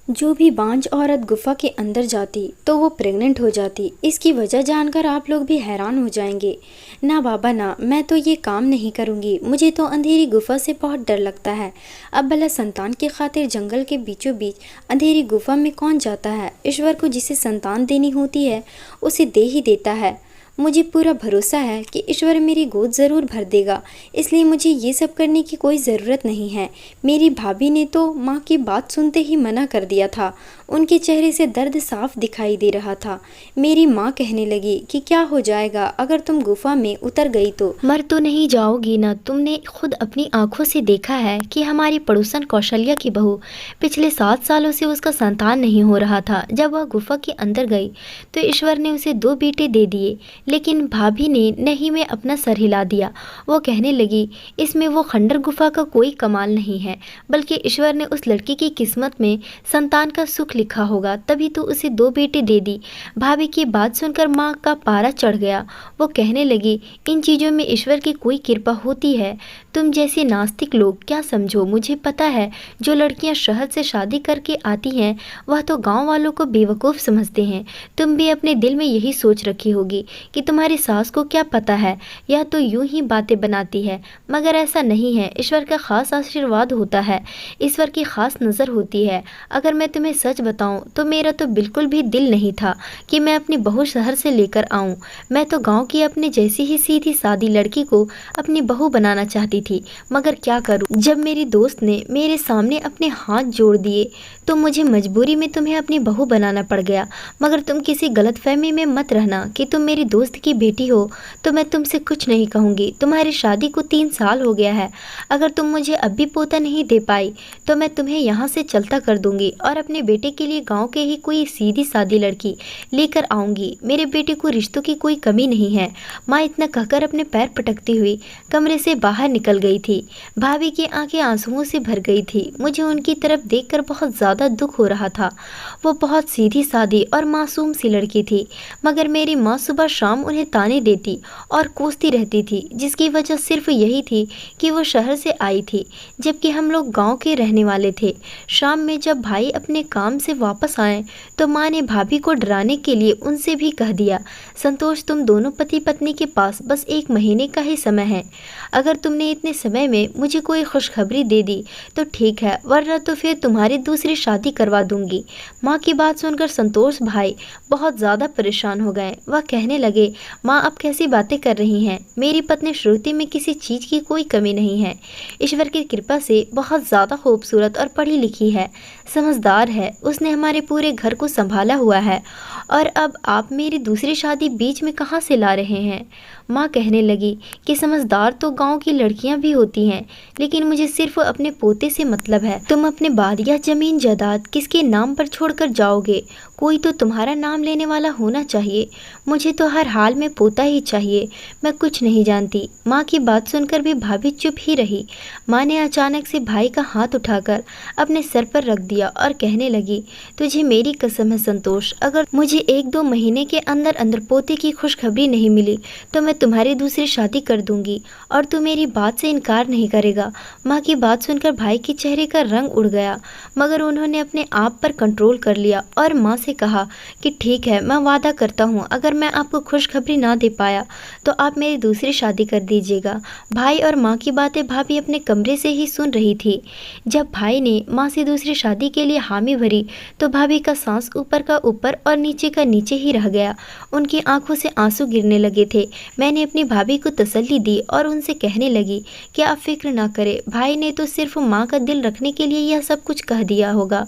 जो भी बांझ औरत गुफा के अंदर जाती तो वो प्रेग्नेंट हो जाती। इसकी वजह जानकर आप लोग भी हैरान हो जाएंगे। ना बाबा ना, मैं तो ये काम नहीं करूँगी। मुझे तो अंधेरी गुफा से बहुत डर लगता है। अब भला संतान की खातिर जंगल के बीचों बीच अंधेरी गुफा में कौन जाता है। ईश्वर को जिसे संतान देनी होती है उसे दे ही देता है। मुझे पूरा भरोसा है कि ईश्वर मेरी गोद ज़रूर भर देगा, इसलिए मुझे ये सब करने की कोई ज़रूरत नहीं है। मेरी भाभी ने तो माँ की बात सुनते ही मना कर दिया था। उनके चेहरे से दर्द साफ दिखाई दे रहा था। मेरी माँ कहने लगी कि क्या हो जाएगा अगर तुम गुफा में उतर गई तो। मर तो नहीं जाओगी ना। तुमने खुद अपनी आंखों से देखा है कि हमारी पड़ोसन कौशल्या की बहू पिछले 7 सालों से उसका संतान नहीं हो रहा था। जब वह गुफा के अंदर गई तो ईश्वर ने उसे 2 बेटे दे दिए, लेकिन भाभी ने नहीं में अपना सर हिला दिया। वो कहने लगी, इसमें वो खंडर गुफा का कोई कमाल नहीं है, बल्कि ईश्वर ने उस लड़की की किस्मत में संतान का सुख लिखा होगा, तभी तो उसे 2 बेटे दे दी। भाभी की बात सुनकर माँ का पारा चढ़ गया। वो कहने लगी, इन चीज़ों में ईश्वर की कोई कृपा होती है? तुम जैसे नास्तिक लोग क्या समझो। मुझे पता है जो लड़कियां शहर से शादी करके आती हैं वह तो गांव वालों को बेवकूफ़ समझते हैं। तुम भी अपने दिल में यही सोच रखी होगी कि तुम्हारी सास को क्या पता है, यह तो यूं ही बातें बनाती है। मगर ऐसा नहीं है। ईश्वर का खास आशीर्वाद होता है, ईश्वर की खास नज़र होती है। अगर मैं तुम्हें सच बताऊं तो मेरा तो बिल्कुल भी दिल नहीं था कि मैं अपनी बहू शहर से लेकर आऊं। मैं तो गांव की अपने जैसी ही सीधी सादी लड़की को अपनी बहू बनाना चाहती थी, मगर क्या करूं। जब मेरी दोस्त ने मेरे सामने अपने हाथ जोड़ दिए तो मुझे मजबूरी में तुम्हें अपनी बहू बनाना पड़ गया। मगर तुम किसी गलतफहमी में मत रहना कि तुम मेरी दोस्त की बेटी हो तो मैं तुमसे कुछ नहीं कहूँगी। तुम्हारी शादी को 3 साल हो गया है। अगर तुम मुझे अब भी पोता नहीं दे पाई तो मैं तुम्हें यहाँ से चलता कर दूंगी और अपने बेटे के लिए गाँव के ही कोई सीधी सादी लड़की लेकर आऊँगी। मेरे बेटे को रिश्तों की कोई कमी नहीं है। माँ इतना कहकर अपने पैर पटकती हुई कमरे से बाहर निकल गई थी। भाभी की आंखें आंसुओं से भर गई थी। मुझे उनकी तरफ देखकर बहुत ज़्यादा दुख हो रहा था। वो बहुत सीधी सादी और मासूम सी लड़की थी, मगर मेरी माँ सुबह शाम उन्हें ताने देती और कोसती रहती थी, जिसकी वजह सिर्फ यही थी कि वो शहर से आई थी जबकि हम लोग गाँव के रहने वाले थे। शाम में जब भाई अपने काम से वापस आए तो माँ ने भाभी को डराने के लिए उनसे भी कह दिया, संतोष तुम दोनों पति पत्नी के पास बस 1 महीने का ही समय है। अगर तुमने इतने समय में मुझे कोई खुशखबरी दे दी तो ठीक है, वरना तो फिर तुम्हारी दूसरी शादी करवा दूंगी। माँ की बात सुनकर संतोष भाई बहुत ज़्यादा परेशान हो गए। वह कहने लगे, माँ आप कैसी बातें कर रही हैं। मेरी पत्नी श्रुति में किसी चीज़ की कोई कमी नहीं है। ईश्वर की कृपा से बहुत ज़्यादा खूबसूरत और पढ़ी लिखी है, समझदार है। उसने हमारे पूरे घर को संभाला हुआ है। और अब आप मेरी दूसरी शादी बीच में कहाँ से ला रहे हैं। माँ कहने लगी कि समझदार तो गांव की लड़कियां भी होती हैं, लेकिन मुझे सिर्फ अपने पोते से मतलब है। तुम अपने बाद या जमीन जायदाद किसके नाम पर छोड़कर जाओगे। कोई तो तुम्हारा नाम लेने वाला होना चाहिए। मुझे तो हर हाल में पोता ही चाहिए। मैं कुछ नहीं जानती। माँ की बात सुनकर भी भाभी चुप ही रही। माँ ने अचानक से भाई का हाथ उठाकर अपने सर पर रख दिया और कहने लगी, तुझे मेरी कसम है संतोष, अगर मुझे 1-2 महीने के अंदर अंदर पोते की खुशखबरी नहीं मिली तो मैं तुम्हारी दूसरी शादी कर दूंगी और तू मेरी बात से इनकार नहीं करेगा। माँ की बात सुनकर भाई के चेहरे का रंग उड़ गया, मगर उन्होंने अपने आप पर कंट्रोल कर लिया और माँ से कहा कि ठीक है, मैं वादा करता हूँ अगर मैं आपको खुशखबरी ना दे पाया तो आप मेरी दूसरी शादी कर दीजिएगा। भाई और माँ की बातें भाभी अपने कमरे से ही सुन रही थी। जब भाई ने माँ से दूसरी शादी के लिए हामी भरी तो भाभी का सांस ऊपर का ऊपर और नीचे का नीचे ही रह गया। उनकी आंखों से आंसू गिरने लगे थे। मैंने अपनी भाभी को तसल्ली दी और उनसे कहने लगी कि आप फिक्र ना करें, भाई ने तो सिर्फ माँ का दिल रखने के लिए यह सब कुछ कह दिया होगा।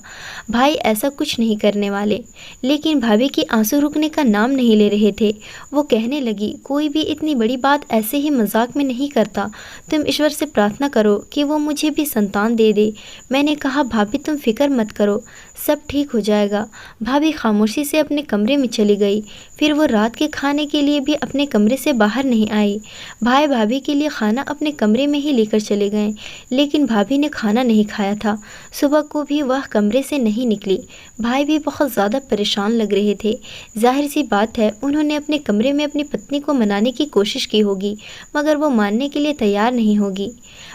भाई ऐसा कुछ नहीं करने वाले। लेकिन भाभी की आंसू रुकने का नाम नहीं ले रहे थे। वो कहने लगी, कोई भी इतनी बड़ी बात ऐसे ही मजाक में नहीं करता। तुम ईश्वर से प्रार्थना करो कि वो मुझे भी संतान दे दे। मैंने कहा, भाभी तुम फिक्र मत करो, सब ठीक हो जाएगा। भाभी खामोशी से अपने कमरे में चली गई। फिर वो रात के खाने के लिए भी अपने कमरे से बाहर नहीं आई। भाई भाभी के लिए खाना अपने कमरे में ही लेकर चले गए, लेकिन भाभी ने खाना नहीं खाया था। सुबह को भी वह कमरे से नहीं निकली। भाई भी बहुत ज़्यादा परेशान लग रहे थे। जाहिर सी बात है उन्होंने अपने कमरे में अपनी पत्नी को मनाने की कोशिश की होगी, मगर वो मानने के लिए तैयार नहीं होगी।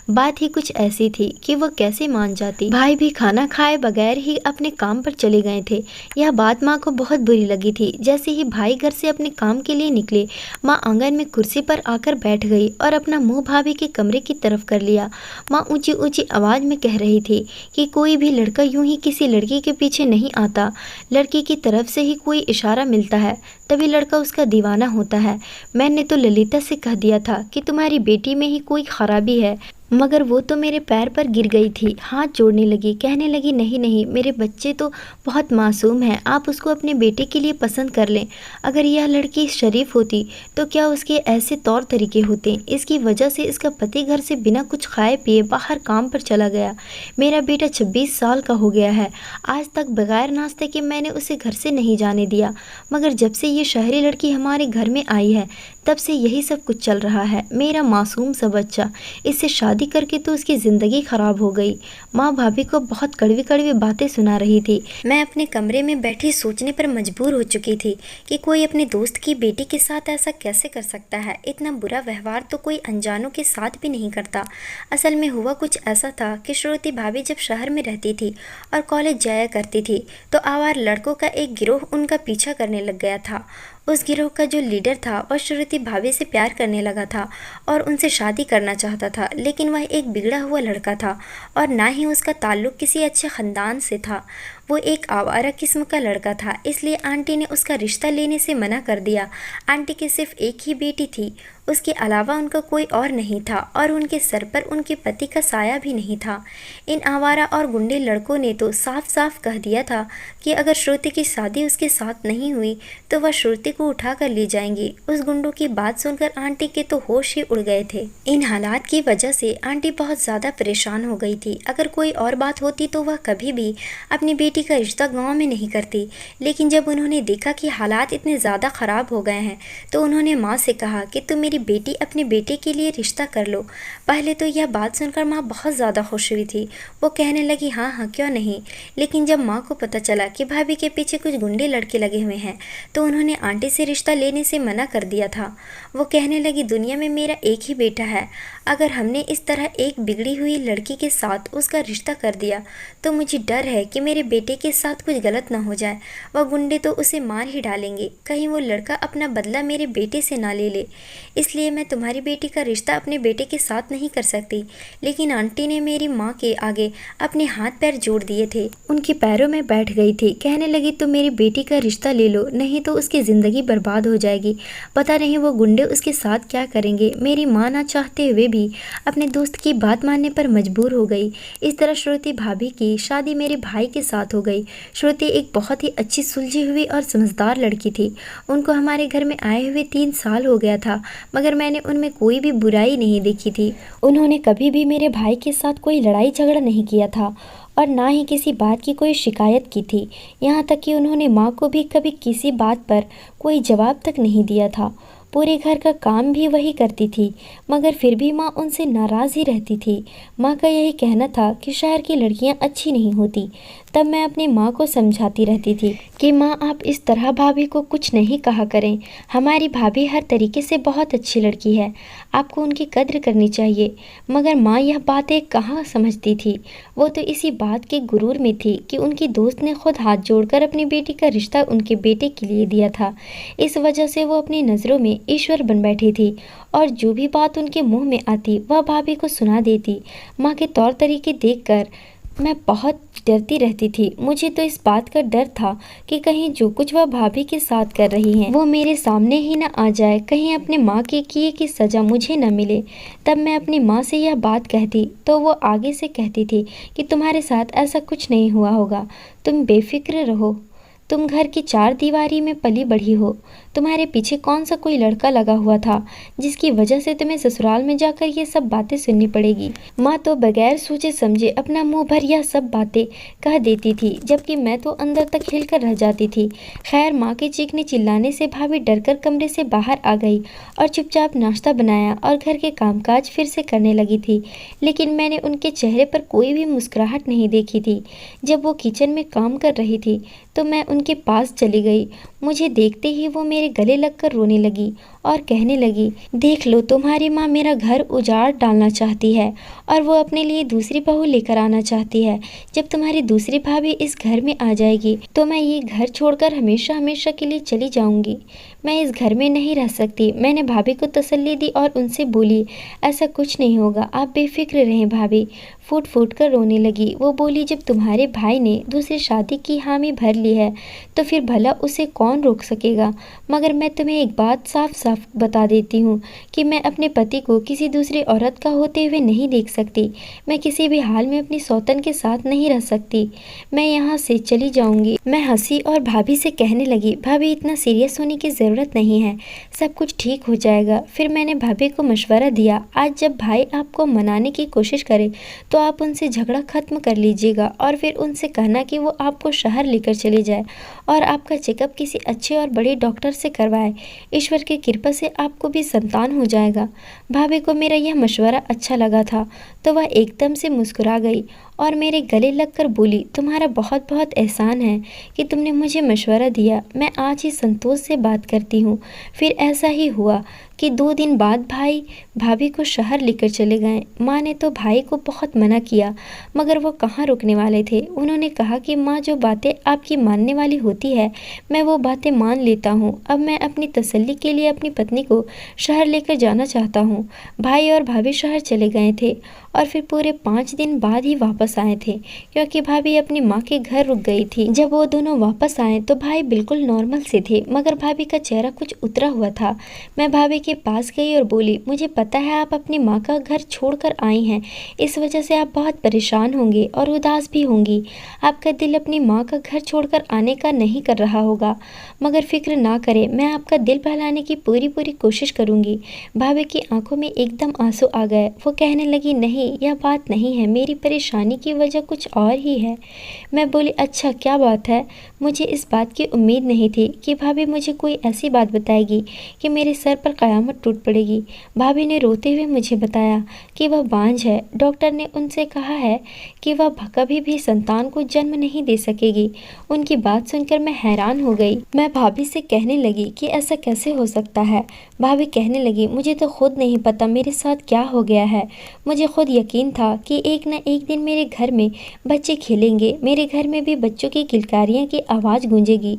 बात ही कुछ ऐसी थी कि वह कैसे मान जाती। भाई भी खाना खाए बगैर ही अपने काम पर चले गए थे। यह बात माँ को बहुत बुरी लगी थी। जैसे ही भाई घर से अपने काम के लिए निकले, माँ आंगन में कुर्सी पर आकर बैठ गई और अपना मुंह भाभी के कमरे की तरफ कर लिया। माँ ऊंची ऊंची आवाज में कह रही थी कि कोई भी लड़का यूं ही किसी लड़की के पीछे नहीं आता। लड़की की तरफ से ही कोई इशारा मिलता है तभी लड़का उसका दीवाना होता है। मैंने तो ललिता से कह दिया था कि तुम्हारी बेटी में ही कोई खराबी है, मगर वो तो मेरे पैर पर गिर गई थी, हाथ जोड़ने लगी, कहने लगी नहीं नहीं, मेरे बच्चे तो बहुत मासूम हैं, आप उसको अपने बेटे के लिए पसंद कर लें। अगर यह लड़की शरीफ होती तो क्या उसके ऐसे तौर तरीके होते। इसकी वजह से इसका पति घर से बिना कुछ खाए पिए बाहर काम पर चला गया। मेरा बेटा 26 साल का हो गया है, आज तक बगैर नाश्ते के मैंने उसे घर से नहीं जाने दिया, मगर जब से ये शहरी लड़की हमारे घर में आई है तब से यही सब कुछ चल रहा है। मेरा मासूम सा बच्चा, इससे शादी करके तो उसकी ज़िंदगी ख़राब हो गई। माँ भाभी को बहुत कड़वी कड़वी बातें सुना रही थी। मैं अपने कमरे में बैठी सोचने पर मजबूर हो चुकी थी कि कोई अपने दोस्त की बेटी के साथ ऐसा कैसे कर सकता है। इतना बुरा व्यवहार तो कोई अनजानों के साथ भी नहीं करता। असल में हुआ कुछ ऐसा था कि श्रुति भाभी जब शहर में रहती थी और कॉलेज जाया करती थी तो आवारा लड़कों का एक गिरोह उनका पीछा करने लग गया था। उस गिरोह का जो लीडर था वह श्रुति भाभी से प्यार करने लगा था और उनसे शादी करना चाहता था, लेकिन वह एक बिगड़ा हुआ लड़का था और ना ही उसका ताल्लुक किसी अच्छे ख़ानदान से था। वो एक आवारा किस्म का लड़का था, इसलिए आंटी ने उसका रिश्ता लेने से मना कर दिया। आंटी की सिर्फ एक ही बेटी थी, उसके अलावा उनका कोई और नहीं था और उनके सर पर उनके पति का साया भी नहीं था। इन आवारा और गुंडे लड़कों ने तो साफ साफ कह दिया था कि अगर श्रुति की शादी उसके साथ नहीं हुई तो वह श्रुति को उठा कर ले जाएंगे। उस गुंडों की बात सुनकर आंटी के तो होश ही उड़ गए थे। इन हालात की वजह से आंटी बहुत ज़्यादा परेशान हो गई थी। अगर कोई और बात होती तो वह कभी भी अपनी बेटी का रिश्ता गाँव में नहीं करती, लेकिन जब उन्होंने देखा कि हालात इतने ज़्यादा ख़राब हो गए हैं तो उन्होंने माँ से कहा कि तुम मेरी बेटी अपने बेटे के लिए रिश्ता कर लो। पहले तो यह बात सुनकर माँ बहुत ज़्यादा खुश हुई थी। वो कहने लगी हाँ हाँ क्यों नहीं, लेकिन जब माँ को पता चला कि भाभी के पीछे कुछ गुंडे लड़के लगे हुए हैं तो उन्होंने आंटी से रिश्ता लेने से मना कर दिया था। वो कहने लगी दुनिया में मेरा एक ही बेटा है, अगर हमने इस तरह एक बिगड़ी हुई लड़की के साथ उसका रिश्ता कर दिया तो मुझे डर है कि मेरे बेटे के साथ कुछ गलत ना हो जाए। वह गुंडे तो उसे मार ही डालेंगे, कहीं वो लड़का अपना बदला मेरे बेटे से ना ले ले। इसलिए मैं तुम्हारी बेटी का रिश्ता अपने बेटे के साथ नहीं कर सकती। लेकिन आंटी ने मेरी माँ के आगे अपने हाथ पैर जोड़ दिए थे, उनके पैरों में बैठ गई थी। कहने लगी तुम मेरी बेटी का रिश्ता ले लो, नहीं तो उसकी ज़िंदगी बर्बाद हो जाएगी। पता नहीं वो गुंडे उसके साथ क्या करेंगे। मेरी माँ ना चाहते हुए भी अपने दोस्त की बात मानने पर मजबूर हो गई। इस तरह श्रुति भाभी की शादी मेरे भाई के साथ हो गई। श्रुति एक बहुत ही अच्छी सुलझी हुई और समझदार लड़की थी। उनको हमारे घर में आए हुए 3 साल हो गया था, मगर मैंने उनमें कोई भी बुराई नहीं देखी थी। उन्होंने कभी भी मेरे भाई के साथ कोई लड़ाई झगड़ा नहीं किया था और ना ही किसी बात की कोई शिकायत की थी। यहाँ तक कि उन्होंने माँ को भी कभी किसी बात पर कोई जवाब तक नहीं दिया था। पूरे घर का काम भी वही करती थी, मगर फिर भी माँ उनसे नाराज़ ही रहती थी। माँ का यही कहना था कि शहर की लड़कियाँ अच्छी नहीं होती। तब मैं अपनी माँ को समझाती रहती थी कि माँ आप इस तरह भाभी को कुछ नहीं कहा करें, हमारी भाभी हर तरीके से बहुत अच्छी लड़की है, आपको उनकी कद्र करनी चाहिए। मगर माँ यह बातें कहाँ समझती थी। वो तो इसी बात के गुरूर में थी कि उनकी दोस्त ने खुद हाथ जोड़कर अपनी बेटी का रिश्ता उनके बेटे के लिए दिया था। इस वजह से वो अपनी नज़रों में ईश्वर बन बैठी थी और जो भी बात उनके मुंह में आती वह भाभी को सुना देती। माँ के तौर तरीके देखकर मैं बहुत डरती रहती थी। मुझे तो इस बात का डर था कि कहीं जो कुछ वह भाभी के साथ कर रही हैं वो मेरे सामने ही ना आ जाए, कहीं अपने माँ के किए की सज़ा मुझे न मिले। तब मैं अपनी माँ से यह बात कहती तो वो आगे से कहती थी कि तुम्हारे साथ ऐसा कुछ नहीं हुआ होगा, तुम बेफिक्र रहो, तुम घर की 4 दीवारी में पली बढ़ी हो, तुम्हारे पीछे कौन सा कोई लड़का लगा हुआ था जिसकी वजह से तुम्हें ससुराल में जाकर ये सब बातें सुननी पड़ेगी। माँ तो बगैर सोचे समझे अपना मुंह भर यह सब बातें कह देती थी, जबकि मैं तो अंदर तक हिलकर रह जाती थी। खैर माँ के चीखने चिल्लाने से भाभी डरकर कमरे से बाहर आ गई और चुपचाप नाश्ता बनाया और घर के कामकाज फिर से करने लगी थी। लेकिन मैंने उनके चेहरे पर कोई भी मुस्कुराहट नहीं देखी थी। जब वो किचन में काम कर रही थी तो मैं उनके पास चली गई। मुझे देखते ही वो मेरे गले लगकर रोने लगी और कहने लगी, देख लो तुम्हारी माँ मेरा घर उजाड़ डालना चाहती है और वो अपने लिए दूसरी बहू लेकर आना चाहती है। जब तुम्हारी दूसरी भाभी इस घर में आ जाएगी तो मैं ये घर छोड़कर हमेशा हमेशा के लिए चली जाऊंगी। मैं इस घर में नहीं रह सकती। मैंने भाभी को तसल्ली दी और उनसे बोली, ऐसा कुछ नहीं होगा, आप बेफिक्र रहें। भाभी फूट फूट कर रोने लगी। वो बोली, जब तुम्हारे भाई ने दूसरी शादी की हामी भर ली है तो फिर भला उसे कौन रोक सकेगा। मगर मैं तुम्हें एक बात साफ साफ बता देती हूँ कि मैं अपने पति को किसी दूसरी औरत का होते हुए नहीं देख सकती। मैं किसी भी हाल में अपनी सौतन के साथ नहीं रह सकती। मैं यहाँ से चली जाऊंगी। मैं हंसी और भाभी से कहने लगी, भाभी इतना सीरियस होने की ज़रूरत नहीं है, सब कुछ ठीक हो जाएगा। फिर मैंने भाभी को मशवरा दिया, आज जब भाई आपको मनाने की कोशिश करे तो आप उनसे झगड़ा ख़त्म कर लीजिएगा और फिर उनसे कहना कि वो आपको शहर लेकर चले जाए और आपका चेकअप किसी अच्छे और बड़े डॉक्टर से करवाए। ईश्वर की कृपा से आपको भी संतान हो जाएगा। भाभी को मेरा यह मशवरा अच्छा लगा था तो वह एकदम से मुस्कुरा गई और मेरे गले लगकर बोली, तुम्हारा बहुत बहुत एहसान है कि तुमने मुझे मशवरा दिया। मैं आज ही संतोष से बात करती हूँ। फिर ऐसा ही हुआ कि 2 दिन बाद भाई भाभी को शहर लेकर चले गए। माँ ने तो भाई को बहुत मना किया मगर वो कहाँ रुकने वाले थे। उन्होंने कहा कि माँ, जो बातें आपकी मानने वाली होती है मैं वो बातें मान लेता हूँ। अब मैं अपनी तसल्ली के लिए अपनी पत्नी को शहर लेकर जाना चाहता हूँ। भाई और भाभी शहर चले गए थे और फिर पूरे 5 दिन बाद ही वापस आए थे क्योंकि भाभी अपनी माँ के घर रुक गई थी। जब वो दोनों वापस आए तो भाई बिल्कुल नॉर्मल से थे मगर भाभी का चेहरा कुछ उतरा हुआ था। मैं भाभी के पास गई और बोली, मुझे पता है आप अपनी माँ का घर छोड़कर आई हैं, इस वजह से आप बहुत परेशान होंगे और उदास भी होंगी। आपका दिल अपनी माँ का घर छोड़कर आने का नहीं कर रहा होगा, मगर फिक्र ना करें, मैं आपका दिल बहलाने की पूरी कोशिश करूँगी। भाभी की आंखों में एकदम आंसू आ गए। वो कहने लगी, नहीं यह बात नहीं है, मेरी परेशानी की वजह कुछ और ही है। मैं बोली, अच्छा क्या बात है। मुझे इस बात की उम्मीद नहीं थी कि भाभी मुझे कोई ऐसी बात बताएगी कि मेरे सर पर क़यामत टूट पड़ेगी। भाभी ने रोते हुए मुझे बताया कि वह बांझ है। डॉक्टर ने उनसे कहा है कि वह कभी भी संतान को जन्म नहीं दे सकेगी। उनकी बात सुनकर मैं हैरान हो गई। मैं भाभी से कहने लगी कि ऐसा कैसे हो सकता है। भाभी कहने लगी, मुझे तो खुद नहीं पता मेरे साथ क्या हो गया है। मुझे खुद यकीन था कि एक न एक दिन मेरे घर में बच्चे खेलेंगे, मेरे घर में भी बच्चों की किलकारियाँ की आवाज़ गूंजेगी।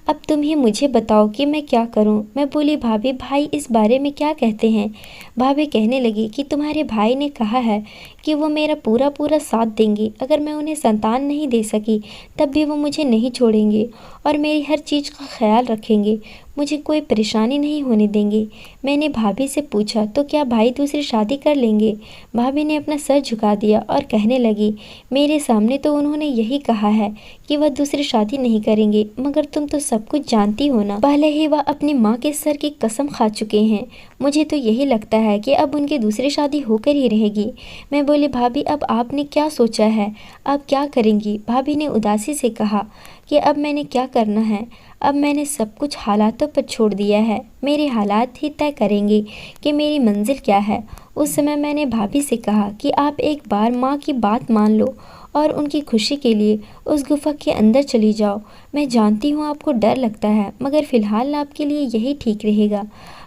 अब तुम ही मुझे बताओ कि मैं क्या करूं। मैं बोली, भाभी भाई इस बारे में क्या कहते हैं। भाभी कहने लगी कि तुम्हारे भाई ने कहा है कि वो मेरा पूरा साथ देंगे। अगर मैं उन्हें संतान नहीं दे सकी तब भी वो मुझे नहीं छोड़ेंगे और मेरी हर चीज़ का ख्याल रखेंगे, मुझे कोई परेशानी नहीं होने देंगे। मैंने भाभी से पूछा, तो क्या भाई दूसरी शादी कर लेंगे। भाभी ने अपना सर झुका दिया और कहने लगी, मेरे सामने तो उन्होंने यही कहा है कि वह दूसरी शादी नहीं करेंगे, मगर तुम तो सब कुछ जानती हो ना। पहले ही वह अपनी माँ के सर की कसम खा चुके हैं। मुझे तो यही लगता है कि अब उनकी दूसरी शादी होकर ही रहेगी। मैं बोली, भाभी अब आपने क्या सोचा है, अब क्या करेंगी। भाभी ने उदासी से कहा कि अब मैंने क्या करना है, अब मैंने सब कुछ हालातों पर छोड़ दिया है। मेरे हालात ही तय करेंगे कि मेरी मंजिल क्या है। उस समय मैंने भाभी से कहा कि आप एक बार माँ की बात मान लो और उनकी खुशी के लिए उस गुफा के अंदर चली जाओ। मैं जानती हूँ आपको डर लगता है, मगर फ़िलहाल आपके लिए यही ठीक रहेगा।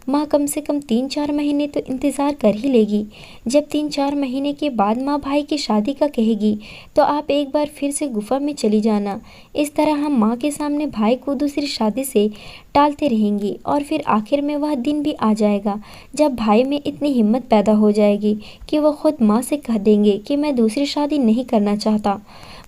माँ कम से कम 3-4 महीने तो इंतज़ार कर ही लेगी। जब 3-4 महीने के बाद माँ भाई की शादी का कहेगी तो आप एक बार फिर से गुफा में चली जाना। इस तरह हम माँ के सामने भाई को दूसरी शादी से टालते रहेंगे और फिर आखिर में वह दिन भी आ जाएगा जब भाई में इतनी हिम्मत पैदा हो जाएगी कि वह खुद माँ से कह देंगे कि मैं दूसरी शादी नहीं करना चाहता।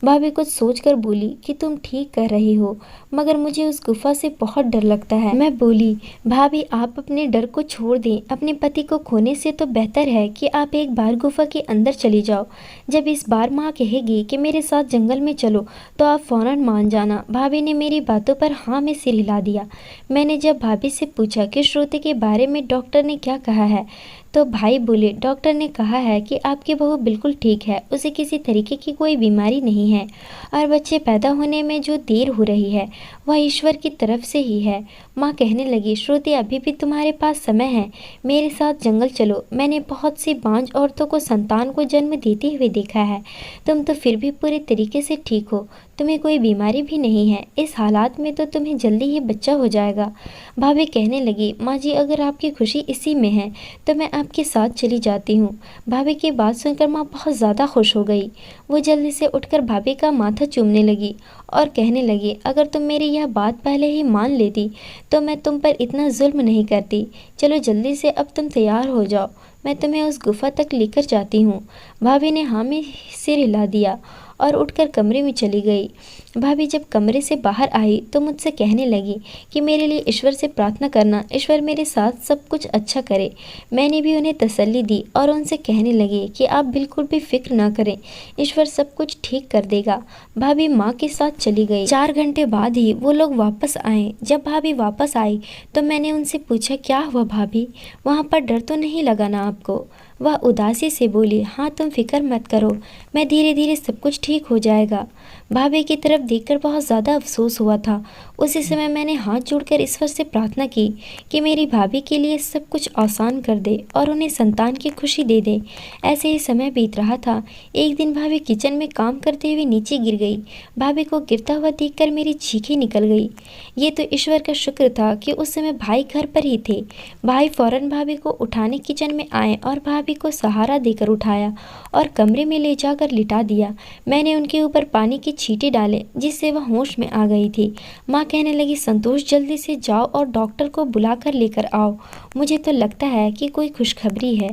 भाभी कुछ सोचकर बोली कि तुम ठीक कर रही हो, मगर मुझे उस गुफा से बहुत डर लगता है। मैं बोली, भाभी आप अपने डर को छोड़ दें, अपने पति को खोने से तो बेहतर है कि आप एक बार गुफा के अंदर चली जाओ। जब इस बार माँ कहेगी कि मेरे साथ जंगल में चलो तो आप फौरन मान जाना। भाभी ने मेरी बातों पर हाँ में सिर हिला दिया। मैंने जब भाभी से पूछा कि श्रुति के बारे में डॉक्टर ने क्या कहा है तो भाई बोले, डॉक्टर ने कहा है कि आपकी बहू बिल्कुल ठीक है, उसे किसी तरीके की कोई बीमारी नहीं है और बच्चे पैदा होने में जो देर हो रही है वह ईश्वर की तरफ से ही है। माँ कहने लगी, श्रुति अभी भी तुम्हारे पास समय है, मेरे साथ जंगल चलो। मैंने बहुत सी बांझ औरतों को संतान को जन्म देते हुए देखा है, तुम तो फिर भी पूरे तरीके से ठीक हो। तुम्हें कोई बीमारी भी नहीं है। इस हालात में तो तुम्हें जल्दी ही बच्चा हो जाएगा। भाभी कहने लगी, माँ जी अगर आपकी खुशी इसी में है तो मैं आपके साथ चली जाती हूँ। भाभी की बात सुनकर माँ बहुत ज़्यादा खुश हो गई। वो जल्दी से उठकर भाभी का माथा चूमने लगी और कहने लगी, अगर तुम मेरी यह बात पहले ही मान लेती तो मैं तुम पर इतना जुल्म नहीं करती। चलो जल्दी से अब तुम तैयार हो जाओ, मैं तुम्हें उस गुफा तक लेकर जाती हूँ। भाभी ने हाँ में सिर हिला दिया और उठकर कमरे में चली गई। भाभी जब कमरे से बाहर आई तो मुझसे कहने लगी कि मेरे लिए ईश्वर से प्रार्थना करना, ईश्वर मेरे साथ सब कुछ अच्छा करे। मैंने भी उन्हें तसल्ली दी और उनसे कहने लगी कि आप बिल्कुल भी फिक्र ना करें, ईश्वर सब कुछ ठीक कर देगा। भाभी माँ के साथ चली गई। 4 घंटे बाद ही वो लोग वापस आए। जब भाभी वापस आई तो मैंने उनसे पूछा, क्या हुआ भाभी, वहाँ पर डर तो नहीं लगा ना आपको? वह उदासी से बोली, हाँ तुम फिक्र मत करो, मैं धीरे धीरे सब कुछ ठीक हो जाएगा। भाभी की तरफ देखकर बहुत ज़्यादा अफसोस हुआ था। उसी समय मैंने हाथ जोड़कर ईश्वर से प्रार्थना की कि मेरी भाभी के लिए सब कुछ आसान कर दे और उन्हें संतान की खुशी दे दे। ऐसे ही समय बीत रहा था। एक दिन भाभी किचन में काम करते हुए नीचे गिर गई। भाभी को गिरता हुआ देखकर मेरी चीखें निकल गई। ये तो ईश्वर का शुक्र था कि उस समय भाई घर पर ही थे। भाई फौरन भाभी को उठाने किचन में आए और भाभी को सहारा देकर उठाया और कमरे में ले जाकर लिटा दिया। मैंने उनके ऊपर पानी के छींटे डाले जिससे वह होश में आ गई थी। माँ कहने लगी, संतोष जल्दी से जाओ और डॉक्टर को बुलाकर लेकर आओ, मुझे तो लगता है कि कोई खुशखबरी है।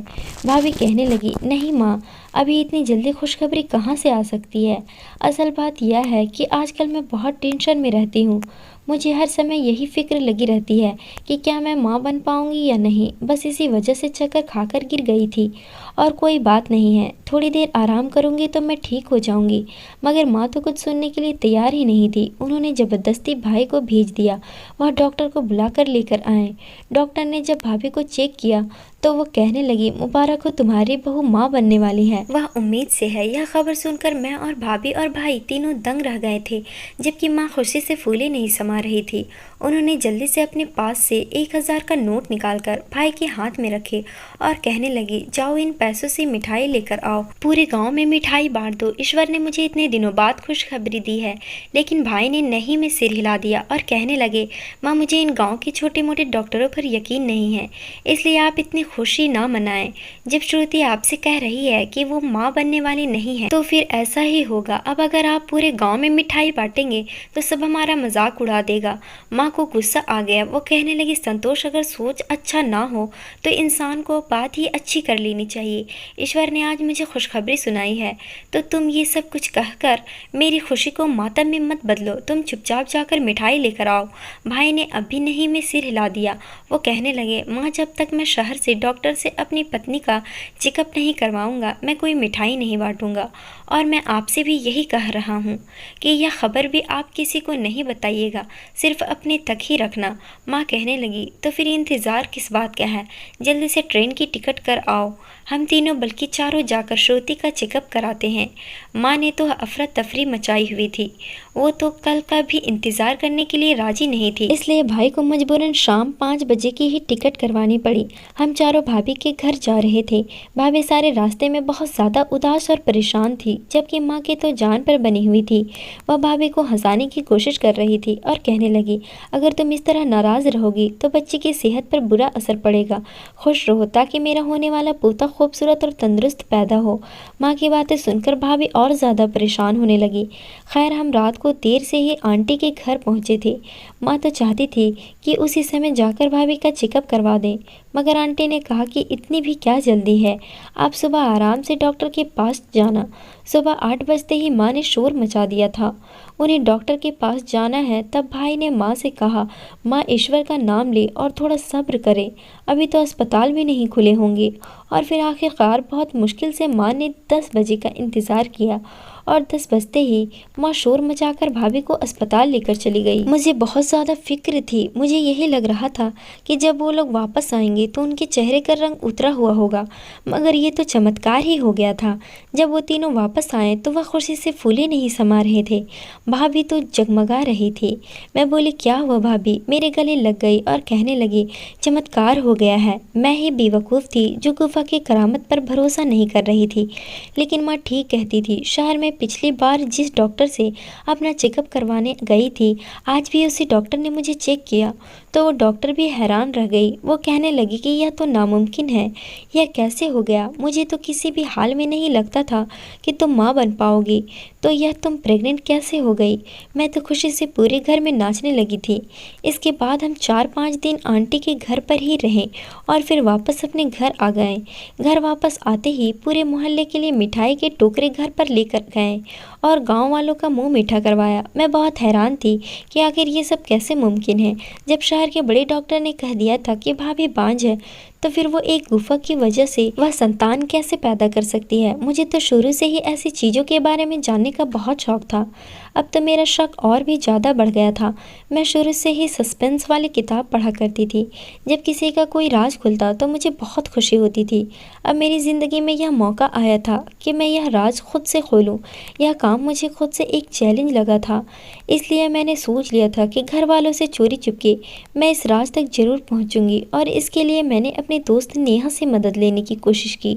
भाभी कहने लगी, नहीं माँ, अभी इतनी जल्दी खुशखबरी कहाँ से आ सकती है। असल बात यह है कि आजकल मैं बहुत टेंशन में रहती हूँ। मुझे हर समय यही फिक्र लगी रहती है कि क्या मैं माँ बन पाऊँगी या नहीं। बस इसी वजह से चक्कर खाकर गिर गई थी और कोई बात नहीं है, थोड़ी देर आराम करूँगी तो मैं ठीक हो जाऊँगी। मगर माँ तो कुछ सुनने के लिए तैयार ही नहीं थी। उन्होंने ज़बरदस्ती भाई को भेज दिया। वह डॉक्टर को बुलाकर लेकर आए। डॉक्टर ने जब भाभी को चेक किया तो वो कहने लगी, मुबारक हो, तुम्हारी बहू माँ बनने वाली है। वह उम्मीद से है। यह खबर सुनकर मैं और भाभी और भाई तीनों दंग रह गए थे, जबकि माँ खुशी से फूले नहीं समा रही थी। उन्होंने जल्दी से अपने पास से 1000 का नोट निकालकर भाई के हाथ में रखे और कहने लगी, जाओ इन पैसों से मिठाई लेकर आओ, पूरे गांव में मिठाई बांट दो। ईश्वर ने मुझे इतने दिनों बाद खुशखबरी दी है। लेकिन भाई ने नहीं में सिर हिला दिया और कहने लगे, माँ मुझे इन गाँव के छोटे मोटे डॉक्टरों पर यकीन नहीं है, इसलिए आप इतनी खुशी ना मनाएं। जब श्रुति आपसे कह रही है कि वो माँ बनने वाली नहीं है तो फिर ऐसा ही होगा। अब अगर आप पूरे गांव में मिठाई बांटेंगे तो सब हमारा मजाक उड़ा देगा। माँ को गुस्सा आ गया। वो कहने लगी, संतोष अगर सोच अच्छा ना हो तो इंसान को बात ही अच्छी कर लेनी चाहिए। ईश्वर ने आज मुझे खुशखबरी सुनाई है तो तुम ये सब कुछ कहकर मेरी खुशी को मातम में मत बदलो। तुम चुपचाप जाकर मिठाई लेकर आओ। भाई ने अभी नहीं में सिर हिला दिया। वो कहने लगे, माँ जब तक मैं शहर से डॉक्टर से अपनी पत्नी का चेकअप नहीं करवाऊंगा मैं कोई मिठाई नहीं बांटूंगा। और मैं आपसे भी यही कह रहा हूँ कि यह खबर भी आप किसी को नहीं बताइएगा, सिर्फ अपने तक ही रखना। माँ कहने लगी, तो फिर इंतज़ार किस बात का है, जल्दी से ट्रेन की टिकट कर आओ। हम तीनों बल्कि चारों जाकर श्रुति का चेकअप कराते हैं। माँ ने तो अफरा तफरी मचाई हुई थी। वो तो कल का भी इंतज़ार करने के लिए राजी नहीं थी, इसलिए भाई को मजबूरन शाम 5 बजे की ही टिकट करवानी पड़ी। हम चारों भाभी के घर जा रहे थे। भाभी सारे रास्ते में बहुत ज़्यादा उदास और परेशान थी, जबकि माँ की तो जान पर बनी हुई थी। वह भाभी को हंसाने की कोशिश कर रही थी और कहने लगी, अगर तुम इस तरह नाराज़ रहोगी तो बच्चे की सेहत पर बुरा असर पड़ेगा। खुश रहो ताकि मेरा होने वाला पोता खूबसूरत और तंदुरुस्त पैदा हो। माँ की बातें सुनकर भाभी और ज़्यादा परेशान होने लगी। खैर हम रात को देर से ही आंटी के घर पहुँचे थे। माँ तो चाहती थी कि उसी समय जाकर भाभी का चेकअप करवा दें, मगर आंटी ने कहा कि इतनी भी क्या जल्दी है, आप सुबह आराम से डॉक्टर के पास जाना। सुबह 8 बजते ही माँ ने शोर मचा दिया था। उन्हें डॉक्टर के पास जाना है। तब भाई ने माँ से कहा, माँ ईश्वर का नाम ले और थोड़ा सब्र करें, अभी तो अस्पताल भी नहीं खुले होंगे। और फिर आखिरकार बहुत मुश्किल से माँ ने 10 बजे का इंतज़ार किया और 10 बजते ही माँ शोर मचाकर भाभी को अस्पताल लेकर चली गई। मुझे बहुत ज़्यादा फिक्र थी। मुझे यही लग रहा था कि जब वो लोग वापस आएंगे तो उनके चेहरे का रंग उतरा हुआ होगा, मगर ये तो चमत्कार ही हो गया था। जब वो तीनों वापस वापस आए तो वह खुशी से फूले नहीं समा रहे थे। भाभी तो जगमगा रही थी। मैं बोली, क्या हुआ भाभी? मेरे गले लग गई और कहने लगी, चमत्कार हो गया है। मैं ही बेवकूफ़ थी जो गुफा की करामत पर भरोसा नहीं कर रही थी। लेकिन माँ ठीक कहती थी। शहर में पिछली बार जिस डॉक्टर से अपना चेकअप करवाने गई थी, आज भी उसी डॉक्टर ने मुझे चेक किया तो वो डॉक्टर भी हैरान रह गई। वो कहने लगी कि यह तो नामुमकिन है, यह कैसे हो गया? मुझे तो किसी भी हाल में नहीं लगता था कि तुम माँ बन पाओगी, तो यह तुम प्रेग्नेंट कैसे हो गई? मैं तो खुशी से पूरे घर में नाचने लगी थी। इसके बाद हम 4-5 दिन आंटी के घर पर ही रहे और फिर वापस अपने घर आ गए। घर वापस आते ही पूरे मोहल्ले के लिए मिठाई के टोकरे घर पर लेकर गए और गांव वालों का मुंह मीठा करवाया। मैं बहुत हैरान थी कि आखिर ये सब कैसे मुमकिन है। जब शहर के बड़े डॉक्टर ने कह दिया था कि भाभी बांझ है, तो फिर वो एक गुफा की वजह से वह संतान कैसे पैदा कर सकती है? मुझे तो शुरू से ही ऐसी चीज़ों के बारे में जानने का बहुत शौक था। अब तो मेरा शक और भी ज़्यादा बढ़ गया था। मैं शुरू से ही सस्पेंस वाली किताब पढ़ा करती थी। जब किसी का कोई राज खुलता तो मुझे बहुत खुशी होती थी। अब मेरी ज़िंदगी में यह मौका आया था कि मैं यह राज खुद से खोलूं। यह काम मुझे खुद से एक चैलेंज लगा था। इसलिए मैंने सोच लिया था कि घर वालों से चोरी चुपके मैं इस राज तक जरूर पहुंचूंगी और इसके लिए मैंने अपने दोस्त नेहा से मदद लेने की कोशिश की।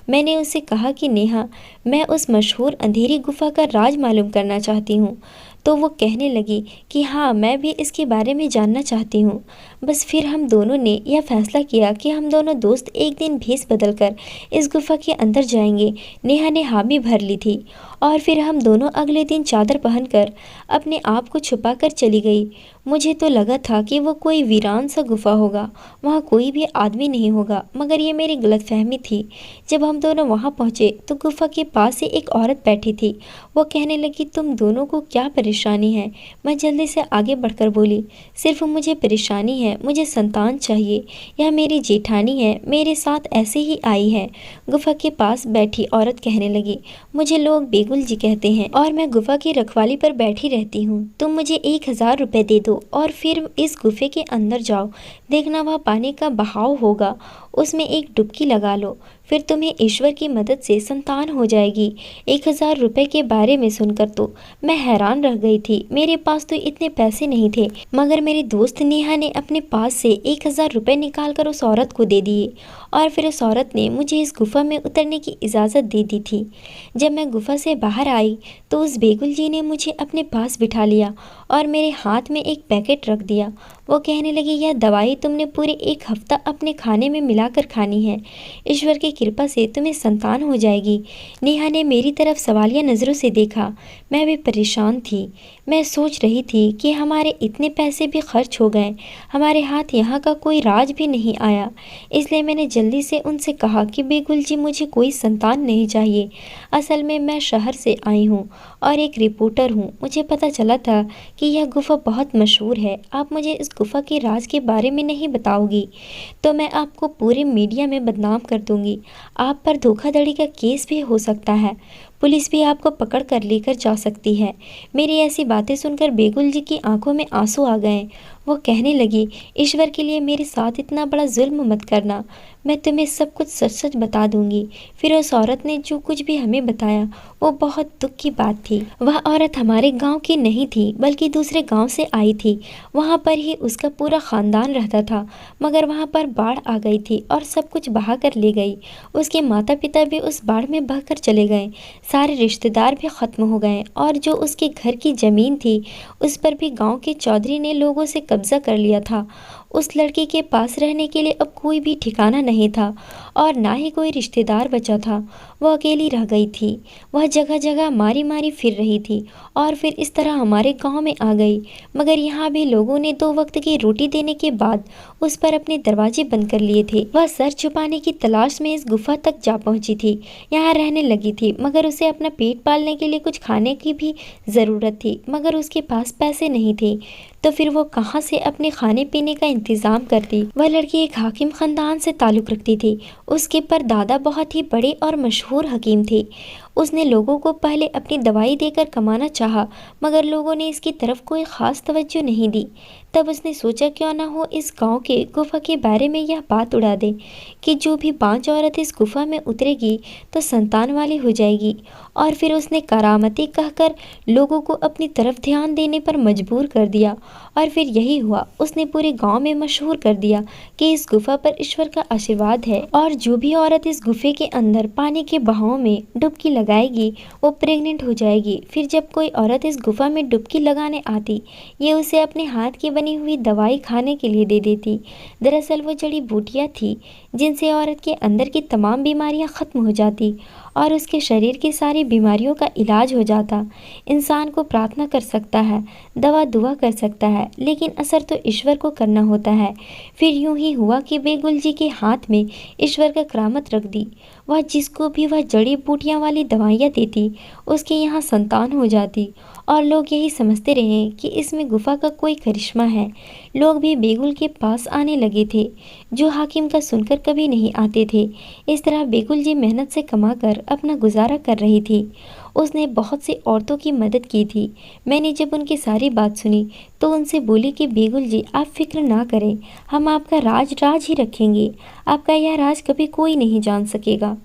मैंने उससे कहा कि नेहा, मैं उस मशहूर अंधेरी गुफा का राज मालूम करना चाहती हूँ। तो वो कहने लगी कि हाँ, मैं भी इसके बारे में जानना चाहती हूँ। बस फिर हम दोनों ने यह फैसला किया कि हम दोनों दोस्त एक दिन भेस बदल कर इस गुफा के अंदर जाएंगे। नेहा ने हामी भर ली थी और फिर हम दोनों अगले दिन चादर पहनकर अपने आप को छुपा कर चली गई। मुझे तो लगा था कि वो कोई वीरान सा गुफा होगा, वहाँ कोई भी आदमी नहीं होगा, मगर ये मेरी गलतफहमी थी। जब हम दोनों वहाँ पहुँचे तो गुफा के पास ही एक औरत बैठी थी। वो कहने लगी, तुम दोनों को क्या परेशानी है? मैं जल्दी से आगे बढ़कर बोली, सिर्फ मुझे परेशानी है, मुझे संतान चाहिए। यह मेरी जेठानी है, मेरे साथ ऐसे ही आई है। गुफा के पास बैठी औरत कहने लगी, मुझे लोग बेगुल जी कहते हैं और मैं गुफा की रखवाली पर बैठी रहती हूँ। तुम मुझे 1000 रुपये दे दो और फिर इस गुफे के अंदर जाओ। देखना वह पानी का बहाव होगा, उसमें एक डुबकी लगा लो, फिर तुम्हें ईश्वर की मदद से संतान हो जाएगी। 1000 रुपये के बारे में सुनकर तो मैं हैरान रह गई थी। मेरे पास तो इतने पैसे नहीं थे, मगर मेरी दोस्त नेहा ने अपने पास से 1000 रुपये निकाल कर उस औरत को दे दिए और फिर उस औरत ने मुझे इस गुफा में उतरने की इजाज़त दे दी थी। जब मैं गुफा से बाहर आई तो उस बेगुल जी ने मुझे अपने पास बिठा लिया और मेरे हाथ में एक पैकेट रख दिया। वो कहने लगी, यह दवाई तुमने पूरे 1 हफ्ता अपने खाने में मिलाकर खानी है। ईश्वर की कृपा से तुम्हें संतान हो जाएगी। नेहा ने मेरी तरफ सवालिया नज़रों से देखा। मैं भी परेशान थी। मैं सोच रही थी कि हमारे इतने पैसे भी खर्च हो गए, हमारे हाथ यहाँ का कोई राज भी नहीं आया। इसलिए मैंने जल्दी से उनसे कहा कि बेगुल जी, मुझे कोई संतान नहीं चाहिए। असल में मैं शहर से आई हूँ और एक रिपोर्टर हूँ। मुझे पता चला था कि यह गुफा बहुत मशहूर है। आप मुझे इस गुफा के राज के बारे में नहीं बताओगी तो मैं आपको पूरे मीडिया में बदनाम कर दूंगी। आप पर धोखाधड़ी का केस भी हो सकता है, पुलिस भी आपको पकड़ कर लेकर जा सकती है। मेरी ऐसी बातें सुनकर बेगुल जी की आंखों में आंसू आ गए। वो कहने लगी, ईश्वर के लिए मेरे साथ इतना बड़ा जुल्म मत करना, मैं तुम्हें सब कुछ सच सच बता दूंगी। फिर उस औरत ने जो कुछ भी हमें बताया वो बहुत दुख की बात थी। वह औरत हमारे गांव की नहीं थी बल्कि दूसरे गांव से आई थी। वहां पर ही उसका पूरा खानदान रहता था, मगर वहां पर बाढ़ आ गई थी और सब कुछ बहा कर ले गई। उसके माता पिता भी उस बाढ़ में बह कर चले गए, सारे रिश्तेदार भी ख़त्म हो गए और जो उसके घर की ज़मीन थी उस पर भी गांव के चौधरी ने लोगों से कब्ज़ा कर लिया था। उस लड़की के पास रहने के लिए अब कोई भी ठिकाना नहीं था और ना ही कोई रिश्तेदार बचा था। वह अकेली रह गई थी। वह जगह जगह मारी मारी फिर रही थी और फिर इस तरह हमारे गांव में आ गई। मगर यहाँ भी लोगों ने 2 वक्त की रोटी देने के बाद उस पर अपने दरवाजे बंद कर लिए थे। वह सर छुपाने की तलाश में इस गुफा तक जा पहुंची थी। यहाँ रहने लगी थी, मगर उसे अपना पेट पालने के लिए कुछ खाने की भी ज़रूरत थी, मगर उसके पास पैसे नहीं थे। तो फिर वो कहाँ से अपने खाने पीने का इंतज़ाम करती। वह लड़की एक हाकिम ख़ानदान से ताल्लुक़ रखती थी। उसके परदादा बहुत ही बड़े और मशहूर हकीम थे। उसने लोगों को पहले अपनी दवाई देकर कमाना चाहा, मगर लोगों ने इसकी तरफ कोई ख़ास तवज्जो नहीं दी। तब उसने सोचा क्यों ना हो इस गांव के गुफा के बारे में यह बात उड़ा दे कि जो भी 5 औरत इस गुफा में उतरेगी तो संतान वाली हो जाएगी और फिर उसने करामती कहकर लोगों को अपनी तरफ ध्यान देने पर मजबूर कर दिया। और फिर यही हुआ, उसने पूरे गांव में मशहूर कर दिया कि इस गुफा पर ईश्वर का आशीर्वाद है और जो भी औरत इस गुफे के अंदर पानी के बहाव में डुबकी लगाएगी वो प्रेग्नेंट हो जाएगी। फिर जब कोई औरत इस गुफा में डुबकी लगाने आती, ये उसे अपने हाथ की बनी हुई दवाई खाने के लिए दे देती। दरअसल वो जड़ी बूटियाँ थी जिनसे औरत के अंदर की तमाम बीमारियां ख़त्म हो जाती और उसके शरीर की सारी बीमारियों का इलाज हो जाता। इंसान को प्रार्थना कर सकता है, दवा दुआ कर सकता है, लेकिन असर तो ईश्वर को करना होता है। फिर यूं ही हुआ कि बेगुल जी के हाथ में ईश्वर का करामत रख दी। वह जिसको भी वह जड़ी बूटियां वाली दवाइयाँ देती, उसके यहाँ संतान हो जाती और लोग यही समझते रहे कि इसमें गुफा का कोई करिश्मा है। लोग भी बेगुल के पास आने लगे थे, जो हाकिम का सुनकर कभी नहीं आते थे। इस तरह बेगुल जी मेहनत से कमाकर अपना गुजारा कर रही थी। उसने बहुत सी औरतों की मदद की थी। मैंने जब उनकी सारी बात सुनी तो उनसे बोली कि बेगुल जी, आप फिक्र ना करें, हम आपका राज राज ही रखेंगे। आपका यह राज कभी कोई नहीं जान सकेगा।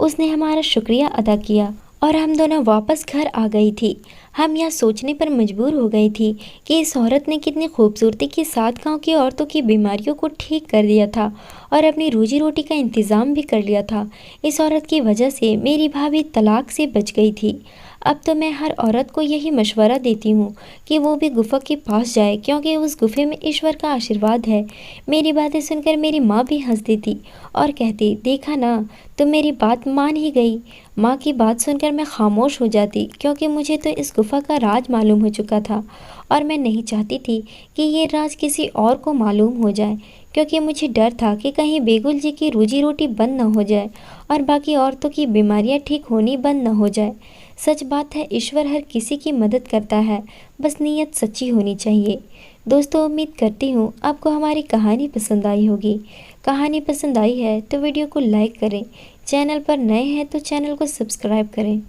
उसने हमारा शुक्रिया अदा किया और हम दोनों वापस घर आ गई थी। हम यह सोचने पर मजबूर हो गई थी कि इस औरत ने कितनी खूबसूरती के साथ गांव की औरतों की बीमारियों को ठीक कर दिया था और अपनी रोजी रोटी का इंतज़ाम भी कर लिया था। इस औरत की वजह से मेरी भाभी तलाक से बच गई थी। अब तो मैं हर औरत को यही मशवरा देती हूँ कि वो भी गुफा के पास जाए, क्योंकि उस गुफे में ईश्वर का आशीर्वाद है। मेरी बातें सुनकर मेरी माँ भी हंस देती और कहती, देखा ना, तुम मेरी बात मान ही गई। माँ की बात सुनकर मैं खामोश हो जाती, क्योंकि मुझे तो इस गुफा का राज मालूम हो चुका था और मैं नहीं चाहती थी कि ये राज किसी और को मालूम हो जाए, क्योंकि मुझे डर था कि कहीं बेगुल जी की रोजी रोटी बंद न हो जाए और बाकी औरतों की बीमारियां ठीक होनी बंद न हो जाए। सच बात है, ईश्वर हर किसी की मदद करता है, बस नीयत सच्ची होनी चाहिए। दोस्तों, उम्मीद करती हूँ आपको हमारी कहानी पसंद आई होगी। कहानी पसंद आई है तो वीडियो को लाइक करें, चैनल पर नए हैं तो चैनल को सब्सक्राइब करें।